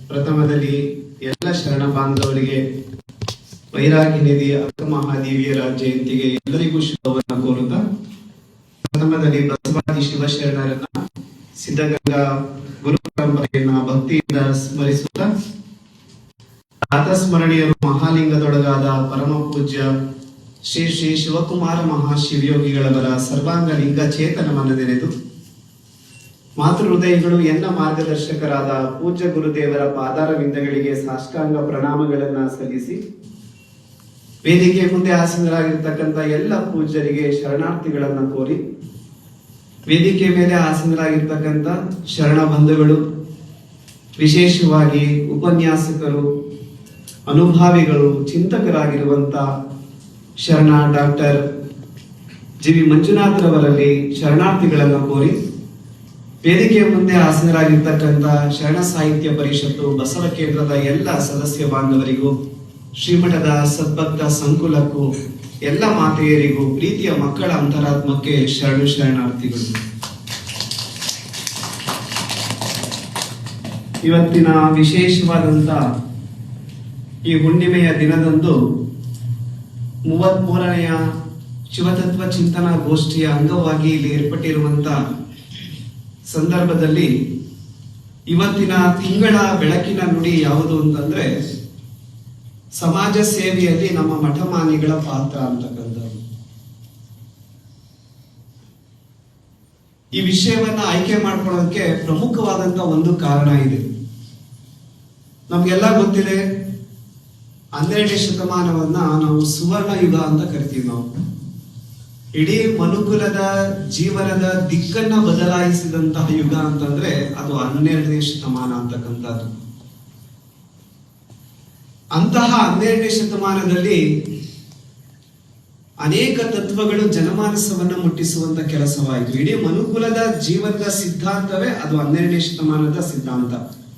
ಪ್ರಥಮದಲ್ಲಿ ಎಲ್ಲ ಶರಣ ಬಾಂಧವರಿಗೆ ವೈರಾಗಿ ನಿಧಿ ಅಕ್ಕ ಮಹಾದೇವಿಯರ ಜಯಂತಿಗೆ ಎಲ್ಲರಿಗೂ ಶುಭವನ್ನು ಕೋರುತ್ತಾ, ಪ್ರಥಮದಲ್ಲಿ ಬಸವಾದಿ ಶಿವಶರಣರನ್ನ ಸಿದ್ಧಗಂಗಾ ಗುರು ಪರಂಪರೆಯನ್ನ ಭಕ್ತಿಯಿಂದ ಸ್ಮರಿಸುತ್ತಾ, ಪ್ರಾತಸ್ಮರಣೀಯರು ಮಹಾಲಿಂಗದೊಳಗಾದ ಪರಮ ಪೂಜ್ಯ ಶ್ರೀ ಶ್ರೀ ಶಿವಕುಮಾರ ಮಹಾಶಿವಯೋಗಿಗಳವರ ಸರ್ವಾಂಗ ಲಿಂಗ ಚೇತನವನ್ನು ನೆನೆದು, ಮಾತೃ ಹೃದಯಗಳು ಎನ್ನ ಮಾರ್ಗದರ್ಶಕರಾದ ಪೂಜ್ಯ ಗುರುದೇವರ ಪಾದಾರವಿಂದಗಳಿಗೆ ಸಾಷ್ಟಾಂಗ ಪ್ರಣಾಮಗಳನ್ನ ಸಲ್ಲಿಸಿ, ವೇದಿಕೆ ಮುಂದೆ ಆಸೀನರಾಗಿರ್ತಕ್ಕಂಥ ಎಲ್ಲ ಪೂಜ್ಯರಿಗೆ ಶರಣಾರ್ಥಿಗಳನ್ನ ಕೋರಿ, ವೇದಿಕೆ ಮೇಲೆ ಆಸೀನರಾಗಿರ್ತಕ್ಕಂಥ ಶರಣ ಬಂಧುಗಳು, ವಿಶೇಷವಾಗಿ ಉಪನ್ಯಾಸಕರು, ಅನುಭಾವಿಗಳು, ಚಿಂತಕರಾಗಿರುವಂತ ಶರಣ ಡಾಕ್ಟರ್ ಜಿ ವಿ ಮಂಜುನಾಥರವರಲ್ಲಿ ಶರಣಾರ್ಥಿಗಳನ್ನು ಕೋರಿ, ವೇದಿಕೆಯ ಮುಂದೆ ಆಸೀನರಾಗಿರ್ತಕ್ಕಂಥ ಶರಣ ಸಾಹಿತ್ಯ ಪರಿಷತ್ತು ಬಸವ ಕೇಂದ್ರದ ಎಲ್ಲ ಸದಸ್ಯ ಬಾಂಧವರಿಗೂ, ಶ್ರೀಮಠದ ಸದ್ಭಕ್ತ ಸಂಕುಲಕ್ಕೂ, ಎಲ್ಲ ಮಾತೆಯರಿಗೂ, ಪ್ರೀತಿಯ ಮಕ್ಕಳ ಅಂತರಾತ್ಮಕ್ಕೆ ಶರಣಾರ್ಥಿಗಳು. ಇವತ್ತಿನ ವಿಶೇಷವಾದಂತ ಈ ಹುಣ್ಣಿಮೆಯ ದಿನದಂದು 33ನೆಯ ಶಿವತತ್ವ ಚಿಂತನಾ ಗೋಷ್ಠಿಯ ಅಂಗವಾಗಿ ಇಲ್ಲಿ ಏರ್ಪಟ್ಟಿರುವಂತ ಸಂದರ್ಭದಲ್ಲಿ ಇವತ್ತಿನ ತಿಂಗಳ ಬೆಳಕಿನ ನುಡಿ ಯಾವುದು ಅಂತಂದ್ರೆ ಸಮಾಜ ಸೇವೆಯಲ್ಲಿ ನಮ್ಮ ಮಠಮಾನ್ಯಗಳ ಪಾತ್ರ ಅಂತಕ್ಕಂಥದ್ದು. ಈ ವಿಷಯವನ್ನ ಆಯ್ಕೆ ಮಾಡ್ಕೊಳ್ಳೋದಕ್ಕೆ ಪ್ರಮುಖವಾದಂತ ಒಂದು ಕಾರಣ ಇದೆ. ನಮ್ಗೆಲ್ಲ ಗೊತ್ತಿದೆ, 12ನೇ ಶತಮಾನವನ್ನ ನಾವು ಸುವರ್ಣ ಯುಗ ಅಂತ ಕರಿತೀವಿ. ನಾವು ಇಡೀ ಮನುಕುಲದ ಜೀವನದ ದಿಕ್ಕನ್ನ ಬದಲಾಯಿಸಿದಂತಹ ಯುಗ ಅಂತಂದ್ರೆ ಅದು 12ನೇ ಶತಮಾನ ಅಂತಕ್ಕಂಥದ್ದು. ಅಂತಹ 12ನೇ ಶತಮಾನದಲ್ಲಿ ಅನೇಕ ತತ್ವಗಳು ಜನಮಾನಸವನ್ನ ಮುಟ್ಟಿಸುವಂತ ಕೆಲಸವಾಯಿತು. ಇಡೀ ಮನುಕುಲದ ಜೀವನದ ಸಿದ್ಧಾಂತವೇ ಅದು 12ನೇ ಶತಮಾನದ ಸಿದ್ಧಾಂತ.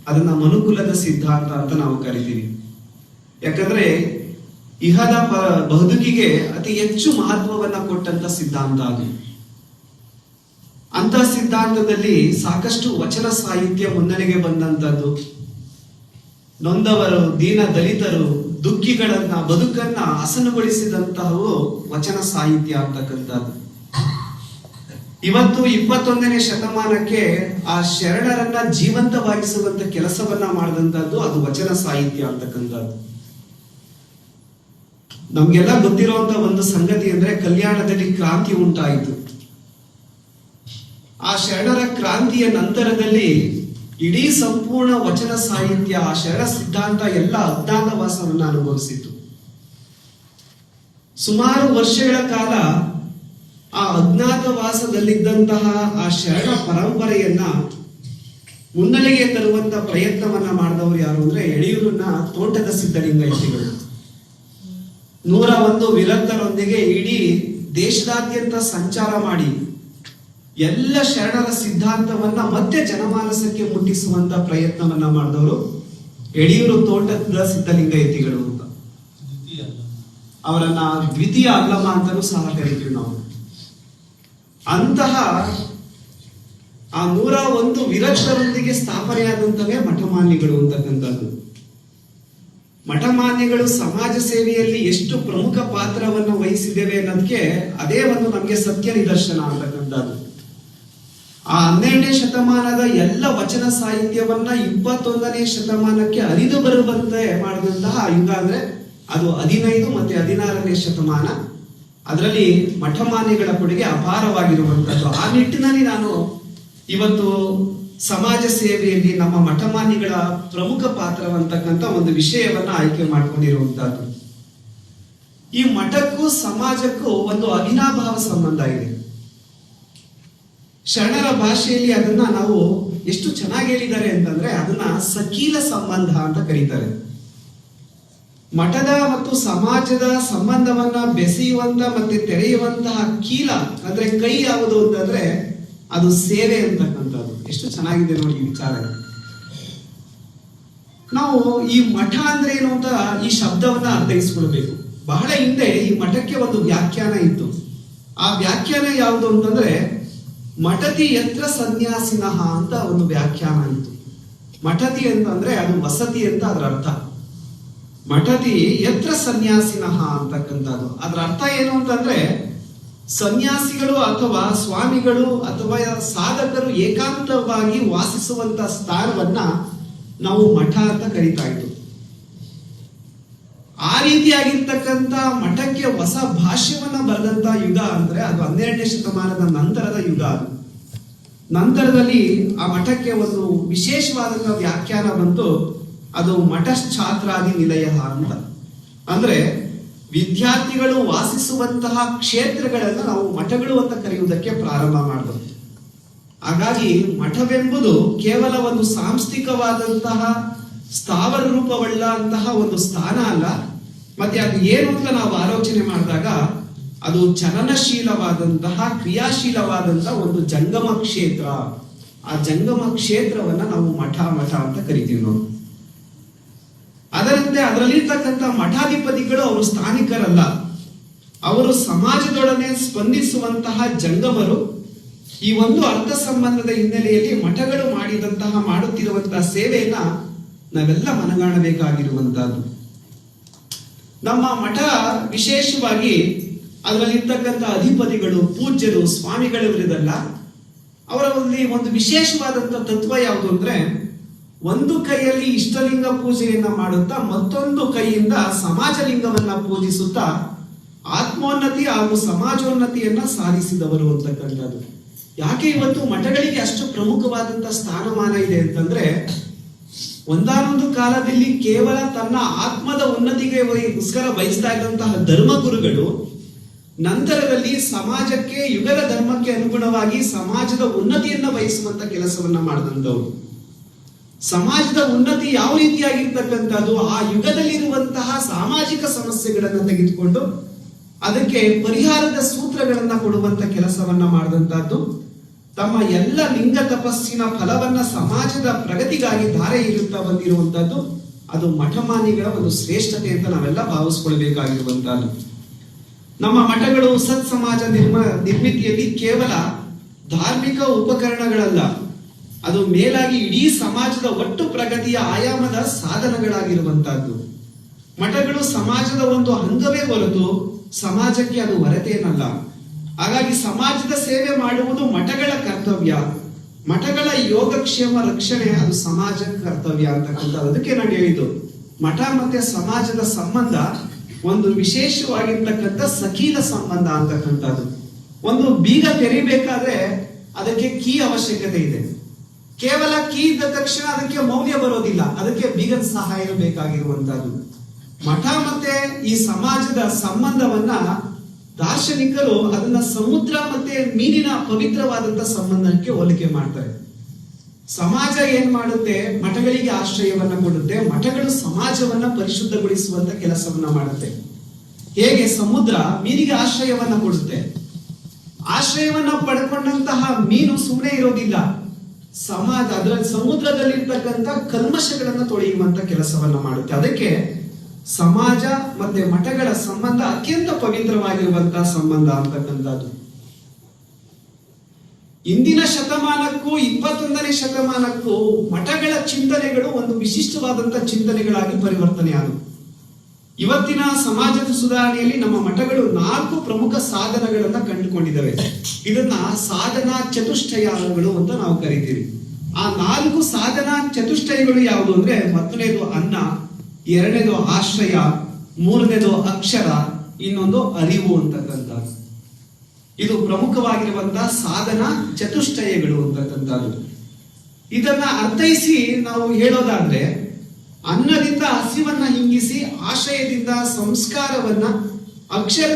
ಅದನ್ನ ಮನುಕುಲದ ಸಿದ್ಧಾಂತ ಅಂತ ನಾವು ಕರಿತೀವಿ. ಯಾಕಂದ್ರೆ ಇಹದ ಬದುಕಿಗೆ ಅತಿ ಹೆಚ್ಚು ಮಹತ್ವವನ್ನ ಕೊಟ್ಟಂತ ಸಿದ್ಧಾಂತ ಅದು. ಅಂತ ಸಿದ್ಧಾಂತದಲ್ಲಿ ಸಾಕಷ್ಟು ವಚನ ಸಾಹಿತ್ಯ ಮುನ್ನಡೆಗೆ ಬಂದಂತದ್ದು. ನೊಂದವರು, ದೀನ ದಲಿತರು, ದುಃಖಿಗಳನ್ನ, ಬದುಕನ್ನ ಹಸನುಗೊಳಿಸಿದಂತಹವು ವಚನ ಸಾಹಿತ್ಯ ಅಂತಕ್ಕಂಥದ್ದು. ಇವತ್ತು 21ನೇ ಶತಮಾನಕ್ಕೆ ಆ ಶರಣರನ್ನ ಜೀವಂತವಾಗಿಸುವಂತ ಕೆಲಸವನ್ನ ಮಾಡಿದಂತದ್ದು ಅದು ವಚನ ಸಾಹಿತ್ಯ ಅಂತಕ್ಕಂಥದ್ದು. ನಮ್ಗೆಲ್ಲ ಗೊತ್ತಿರುವಂತ ಒಂದು ಸಂಗತಿ ಅಂದ್ರೆ ಕಲ್ಯಾಣದಲ್ಲಿ ಕ್ರಾಂತಿ ಉಂಟಾಯಿತು. ಆ ಶರಣರ ಕ್ರಾಂತಿಯ ನಂತರದಲ್ಲಿ ಇಡೀ ಸಂಪೂರ್ಣ ವಚನ ಸಾಹಿತ್ಯ, ಆ ಶರಣ ಸಿದ್ಧಾಂತ ಎಲ್ಲ ಅಜ್ಞಾತವಾಸವನ್ನ ಅನುಭವಿಸಿತು. ಸುಮಾರು ವರ್ಷಗಳ ಕಾಲ ಆ ಅಜ್ಞಾತವಾಸದಲ್ಲಿದ್ದಂತಹ ಆ ಶರಣ ಪರಂಪರೆಯನ್ನ ಮುನ್ನೆಲೆಗೆ ತರುವಂತ ಪ್ರಯತ್ನವನ್ನ ಮಾಡಿದವರು ಯಾರು ಅಂದ್ರೆ ಯಡಿಯೂರಿನ ತೋಟದ ಸಿದ್ಧಲಿಂಗೈತಿಗಳು. 101 ವಿರಕ್ತರೊಂದಿಗೆ ಇಡೀ ದೇಶದಾದ್ಯಂತ ಸಂಚಾರ ಮಾಡಿ ಎಲ್ಲ ಶರಣರ ಸಿದ್ಧಾಂತವನ್ನ ಮತ್ತೆ ಜನಮಾನಸಕ್ಕೆ ಮುಟ್ಟಿಸುವಂತ ಪ್ರಯತ್ನವನ್ನ ಮಾಡಿದವರು ಯಡಿಯೂರು ತೋಟದ ಸಿದ್ಧಲಿಂಗೈತಿಗಳು ಅಂತ. ಅವರನ್ನ ದ್ವಿತೀಯ ಅಲ್ಲಮ ಅಂತಲೂ ಸಹ ಕರಿತೀವಿ ನಾವು. ಅಂತಹ ಆ 101 ವಿರಕ್ತರೊಂದಿಗೆ ಸ್ಥಾಪನೆಯಾದಂತವೇ ಮಠಮಾನ್ಯಗಳು ಅಂತಕ್ಕಂಥದ್ದು. ಮಠಮಾನ್ಯಗಳು ಸಮಾಜ ಸೇವೆಯಲ್ಲಿ ಎಷ್ಟು ಪ್ರಮುಖ ಪಾತ್ರವನ್ನು ವಹಿಸಿದ್ದೇವೆ ಅನ್ನೋದಕ್ಕೆ ಅದೇ ಒಂದು ನಮಗೆ ಸತ್ಯ ನಿದರ್ಶನ ಅಂತಕ್ಕಂಥದ್ದು. ಆ 12ನೇ ಶತಮಾನದ ಎಲ್ಲ ವಚನ ಸಾಹಿತ್ಯವನ್ನ 21ನೇ ಶತಮಾನಕ್ಕೆ ಹರಿದು ಬರುವಂತೆ ಮಾಡಿದಂತಹ ಯುಗ ಅಂದ್ರೆ ಅದು 15 ಮತ್ತೆ 16ನೇ ಶತಮಾನ. ಅದರಲ್ಲಿ ಮಠಮಾನ್ಯಗಳ ಕೊಡುಗೆ ಅಪಾರವಾಗಿರುವಂತದ್ದು. ಆ ನಿಟ್ಟಿನಲ್ಲಿ ನಾನು ಇವತ್ತು ಸಮಾಜ ಸೇವೆಯಲ್ಲಿ ನಮ್ಮ ಮಠಮಾನ್ಯಗಳ ಪ್ರಮುಖ ಪಾತ್ರವಂತಕ್ಕಂಥ ಒಂದು ವಿಷಯವನ್ನ ಆಯ್ಕೆ ಮಾಡ್ಕೊಂಡಿರುವಂತಹದ್ದು. ಈ ಮಠಕ್ಕೂ ಸಮಾಜಕ್ಕೂ ಒಂದು ಅವಿನಾಭಾವ ಸಂಬಂಧ ಇದೆ. ಶರಣರ ಭಾಷೆಯಲ್ಲಿ ಅದನ್ನ ನಾವು ಎಷ್ಟು ಚೆನ್ನಾಗಿ ಹೇಳಿದ್ದಾರೆ ಅಂತಂದ್ರೆ ಅದನ್ನ ಸಕೀಲ ಸಂಬಂಧ ಅಂತ ಕರೀತಾರೆ. ಮಠದ ಮತ್ತು ಸಮಾಜದ ಸಂಬಂಧವನ್ನ ಬೆಸೆಯುವಂತ ಮತ್ತೆ ತೆರೆಯುವಂತಹ ಕೀಲ ಅಂದ್ರೆ ಕೈ ಯಾವುದು ಅಂತಂದ್ರೆ ಅದು ಸೇವೆ ಅಂತಕ್ಕಂಥದ್ದು. ಎಷ್ಟು ಚೆನ್ನಾಗಿದೆ ನೋಡಿ ಈ ವಿಚಾರ. ನಾವು ಈ ಮಠ ಅಂದ್ರೆ ಏನು ಅಂತ ಈ ಶಬ್ದವನ್ನ ಅರ್ಥೈಸ್ಕೊಳ್ಬೇಕು. ಬಹಳ ಹಿಂದೆ ಈ ಮಠಕ್ಕೆ ಒಂದು ವ್ಯಾಖ್ಯಾನ ಇತ್ತು. ಆ ವ್ಯಾಖ್ಯಾನ ಯಾವುದು ಅಂತಂದ್ರೆ ಮಠತಿ ಯತ್ರ ಸನ್ಯಾಸಿನಃ ಅಂತ ಒಂದು ವ್ಯಾಖ್ಯಾನ ಇತ್ತು. ಮಠತಿ ಅಂತಂದ್ರೆ ಅದು ವಸತಿ ಅಂತ ಅದರ ಅರ್ಥ. ಮಠತಿ ಯತ್ರ ಸನ್ಯಾಸಿನಃ ಅಂತಕ್ಕಂಥದ್ದು. ಅದರ ಅರ್ಥ ಏನು ಅಂತಂದ್ರೆ ಸನ್ಯಾಸಿಗಳು ಅಥವಾ ಸ್ವಾಮಿಗಳು ಅಥವಾ ಸಾಧಕರು ಏಕಾಂತವಾಗಿ ವಾಸಿಸುವಂತ ಸ್ಥಾನವನ್ನ ನಾವು ಮಠ ಅಂತ ಕರೀತಾ ಇತ್ತು. ಆ ರೀತಿಯಾಗಿರ್ತಕ್ಕಂಥ ಮಠಕ್ಕೆ ಹೊಸ ಭಾಷ್ಯವನ್ನ ಬರೆದಂತ ಯುಗ ಅಂದ್ರೆ ಅದು 12ನೇ ಶತಮಾನದ ನಂತರದ ಯುಗ. ಅದು ನಂತರದಲ್ಲಿ ಆ ಮಠಕ್ಕೆ ಒಂದು ವಿಶೇಷವಾದಂತಹ ವ್ಯಾಖ್ಯಾನ ಬಂತು. ಅದು ಮಠಶ್ಚಾತ್ರಾದಿ ನಿಲಯ ಅಂತ. ಅಂದ್ರೆ ವಿದ್ಯಾರ್ಥಿಗಳು ವಾಸಿಸುವಂತಹ ಕ್ಷೇತ್ರಗಳನ್ನು ನಾವು ಮಠಗಳು ಅಂತ ಕರೆಯುವುದಕ್ಕೆ ಪ್ರಾರಂಭ ಮಾಡಿದ್ರು. ಹಾಗಾಗಿ ಮಠವೆಂಬುದು ಕೇವಲ ಒಂದು ಸಾಂಸ್ಥಿಕವಾದಂತಹ ಸ್ಥಾವರ ರೂಪವುಳ್ಳ ಅಂತಹ ಒಂದು ಸ್ಥಾನ ಅಲ್ಲ. ಮತ್ತೆ ಅದು ಏನು ಅಂತ ನಾವು ಆಲೋಚನೆ ಮಾಡಿದಾಗ ಅದು ಚಲನಶೀಲವಾದಂತಹ ಕ್ರಿಯಾಶೀಲವಾದಂತಹ ಒಂದು ಜಂಗಮ ಕ್ಷೇತ್ರ. ಆ ಜಂಗಮ ಕ್ಷೇತ್ರವನ್ನ ನಾವು ಮಠ ಅಂತ ಕರಿತೀವಿ ನಾವು. ಅದರಂತೆ ಅದರಲ್ಲಿರ್ತಕ್ಕಂಥ ಮಠಾಧಿಪತಿಗಳು ಅವರು ಸ್ಥಾನಿಕರಲ್ಲ, ಅವರು ಸಮಾಜದೊಡನೆ ಸ್ಪಂದಿಸುವಂತಹ ಜಂಗಮರು. ಈ ಒಂದು ಅರ್ಥ ಸಂಬಂಧದ ಹಿನ್ನೆಲೆಯಲ್ಲಿ ಮಠಗಳು ಮಾಡುತ್ತಿರುವಂತಹ ಸೇವೆಯನ್ನ ನಾವೆಲ್ಲ ಮನಗಾಣಬೇಕಾಗಿರುವಂತಹದ್ದು. ನಮ್ಮ ಮಠ ವಿಶೇಷವಾಗಿ ಅದರಲ್ಲಿರ್ತಕ್ಕಂಥ ಅಧಿಪತಿಗಳು, ಪೂಜ್ಯರು, ಸ್ವಾಮಿಗಳಿರಲ್ಲ, ಅವರಲ್ಲಿ ಒಂದು ವಿಶೇಷವಾದಂತಹ ತತ್ವ ಯಾವುದು ಅಂದ್ರೆ ಒಂದು ಕೈಯಲ್ಲಿ ಇಷ್ಟಲಿಂಗ ಪೂಜೆಯನ್ನ ಮಾಡುತ್ತಾ ಮತ್ತೊಂದು ಕೈಯಿಂದ ಸಮಾಜಲಿಂಗವನ್ನ ಪೂಜಿಸುತ್ತಾ ಆತ್ಮೋನ್ನತಿ ಹಾಗೂ ಸಮಾಜೋನ್ನತಿಯನ್ನ ಸಾಧಿಸಿದವರು ಅಂತಕ್ಕಂಥದ್ದು. ಯಾಕೆ ಇವತ್ತು ಮಠಗಳಿಗೆ ಅಷ್ಟು ಪ್ರಮುಖವಾದಂತಹ ಸ್ಥಾನಮಾನ ಇದೆ ಅಂತಂದ್ರೆ ಒಂದಾನೊಂದು ಕಾಲದಲ್ಲಿ ಕೇವಲ ತನ್ನ ಆತ್ಮದ ಉನ್ನತಿಗೋಸ್ಕರ ಬಯಸ್ತಾ ಇದ್ದಂತಹ ಧರ್ಮಗುರುಗಳು ನಂತರದಲ್ಲಿ ಸಮಾಜಕ್ಕೆ, ಯುಗದ ಧರ್ಮಕ್ಕೆ ಅನುಗುಣವಾಗಿ ಸಮಾಜದ ಉನ್ನತಿಯನ್ನ ಬಯಸುವಂತ ಕೆಲಸವನ್ನ ಮಾಡಿದಂಥವ್ರು. ಸಮಾಜದ ಉನ್ನತಿ ಯಾವ ರೀತಿಯಾಗಿರ್ತಕ್ಕಂಥದ್ದು, ಆ ಯುಗದಲ್ಲಿರುವಂತಹ ಸಾಮಾಜಿಕ ಸಮಸ್ಯೆಗಳನ್ನ ತೆಗೆದುಕೊಂಡು ಅದಕ್ಕೆ ಪರಿಹಾರದ ಸೂತ್ರಗಳನ್ನ ಕೊಡುವಂತ ಕೆಲಸವನ್ನ ಮಾಡಿದಂತಹದ್ದು. ತಮ್ಮ ಎಲ್ಲ ಲಿಂಗ ತಪಸ್ಸಿನ ಫಲವನ್ನ ಸಮಾಜದ ಪ್ರಗತಿಗಾಗಿ ಧಾರೆ ಇರುತ್ತಾ ಬಂದಿರುವಂತಹದ್ದು. ಅದು ಮಠಮಾನ್ಯಗಳ ಒಂದು ಶ್ರೇಷ್ಠತೆ ಅಂತ ನಾವೆಲ್ಲ ಭಾವಿಸ್ಕೊಳ್ಬೇಕಾಗಿರುವಂತಹದ್ದು. ನಮ್ಮ ಮಠಗಳು ಸತ್ ಸಮಾಜ ನಿರ್ಮಿತಿಯಲ್ಲಿ ಕೇವಲ ಧಾರ್ಮಿಕ ಉಪಕರಣಗಳಲ್ಲ, ಅದು ಮೇಲಾಗಿ ಇಡೀ ಸಮಾಜದ ಒಟ್ಟು ಪ್ರಗತಿಯ ಆಯಾಮದ ಸಾಧನಗಳಾಗಿರುವಂತಹದ್ದು. ಮಠಗಳು ಸಮಾಜದ ಒಂದು ಅಂಗವೇ ಹೊರತು ಸಮಾಜಕ್ಕೆ ಅದು ಹೊರತೇನಲ್ಲ. ಹಾಗಾಗಿ ಸಮಾಜದ ಸೇವೆ ಮಾಡುವುದು ಮಠಗಳ ಕರ್ತವ್ಯ. ಮಠಗಳ ಯೋಗಕ್ಷೇಮ ರಕ್ಷಣೆ ಅದು ಸಮಾಜದ ಕರ್ತವ್ಯ ಅಂತಕ್ಕಂಥದ್ದು. ಅದಕ್ಕೆ ನಾನು ಹೇಳಿದ್ದು ಮಠ ಮತ್ತೆ ಸಮಾಜದ ಸಂಬಂಧ ಒಂದು ವಿಶೇಷವಾಗಿರ್ತಕ್ಕಂಥ ಸಕೀಲ ಸಂಬಂಧ ಅಂತಕ್ಕಂಥದ್ದು. ಒಂದು ಬೀಗ ತೆರಿಬೇಕಾದ್ರೆ ಅದಕ್ಕೆ ಕೀ ಅವಶ್ಯಕತೆ ಇದೆ. ಕೇವಲ ಕೀ ಇದ್ದ ತಕ್ಷಣ ಅದಕ್ಕೆ ಮೌಲ್ಯ ಬರೋದಿಲ್ಲ, ಅದಕ್ಕೆ ಬೀಗದ ಸಹಾಯ ಬೇಕಾಗಿರುವಂತಹದ್ದು. ಮಠ ಮತ್ತೆ ಈ ಸಮಾಜದ ಸಂಬಂಧವನ್ನ ದಾರ್ಶನಿಕರು ಅದನ್ನ ಸಮುದ್ರ ಮತ್ತೆ ಮೀನಿನ ಪವಿತ್ರವಾದಂತಹ ಸಂಬಂಧಕ್ಕೆ ಹೋಲಿಕೆ ಮಾಡ್ತಾರೆ. ಸಮಾಜ ಏನ್ ಮಾಡುತ್ತೆ, ಮಠಗಳಿಗೆ ಆಶ್ರಯವನ್ನ ಕೊಡುತ್ತೆ. ಮಠಗಳು ಸಮಾಜವನ್ನ ಪರಿಶುದ್ಧಗೊಳಿಸುವಂತ ಕೆಲಸವನ್ನ ಮಾಡುತ್ತೆ. ಹೇಗೆ ಸಮುದ್ರ ಮೀನಿಗೆ ಆಶ್ರಯವನ್ನ ಕೊಡುತ್ತೆ, ಆಶ್ರಯವನ್ನ ಪಡ್ಕೊಂಡಂತಹ ಮೀನು ಸುಮ್ಮನೆ ಇರೋದಿಲ್ಲ. ಸಮಾಜ ಅದರಲ್ಲಿ ಸಮುದ್ರದಲ್ಲಿರ್ತಕ್ಕಂಥ ಕಲ್ಮಶಗಳನ್ನ ತೊಳೆಯುವಂತ ಕೆಲಸವನ್ನ ಮಾಡುತ್ತೆ. ಅದಕ್ಕೆ ಸಮಾಜ ಮತ್ತೆ ಮಠಗಳ ಸಂಬಂಧ ಅತ್ಯಂತ ಪವಿತ್ರವಾಗಿರುವಂತಹ ಸಂಬಂಧ ಅಂತಕ್ಕಂಥದ್ದು. ಇಂದಿನ ಶತಮಾನಕ್ಕೂ 21ನೇ ಶತಮಾನಕ್ಕೂ ಮಠಗಳ ಚಿಂತನೆಗಳು ಒಂದು ವಿಶಿಷ್ಟವಾದಂತಹ ಚಿಂತನೆಗಳಾಗಿ ಪರಿವರ್ತನೆ ಆದವು. ಇವತ್ತಿನ ಸಮಾಜದ ಸುಧಾರಣೆಯಲ್ಲಿ ನಮ್ಮ ಮಠಗಳು 4 ಪ್ರಮುಖ ಸಾಧನಗಳನ್ನ ಕಂಡುಕೊಂಡಿದ್ದಾವೆ. ಇದನ್ನ ಸಾಧನಾ ಚತುಷ್ಟಯಗಳು ಅಂತ ನಾವು ಕರಿತೀವಿ. ಆ 4 ಸಾಧನಾ ಚತುಷ್ಟಯಗಳು ಯಾವುದು ಅಂದ್ರೆ ಮೊದಲನೇದು ಅನ್ನ, ಎರಡನೇದು ಆಶ್ರಯ, ಮೂರನೇದು ಅಕ್ಷರ, ಇನ್ನೊಂದು ಅರಿವು ಅಂತಕ್ಕಂಥದ್ದು. ಇದು ಪ್ರಮುಖವಾಗಿರುವಂತಹ ಸಾಧನ ಚತುಷ್ಟಯಗಳು ಅಂತಕ್ಕಂಥದ್ದು. ಇದನ್ನ ಅರ್ಥೈಸಿ ನಾವು ಹೇಳೋದಾದ್ರೆ ಅನ್ನದಿಂದ ಹಸಿವನ್ನ ಹಿಂಗಿಸಿ, ಆಶ್ರಯದಿಂದ ಸಂಸ್ಕಾರವನ್ನ, ಅಕ್ಷರ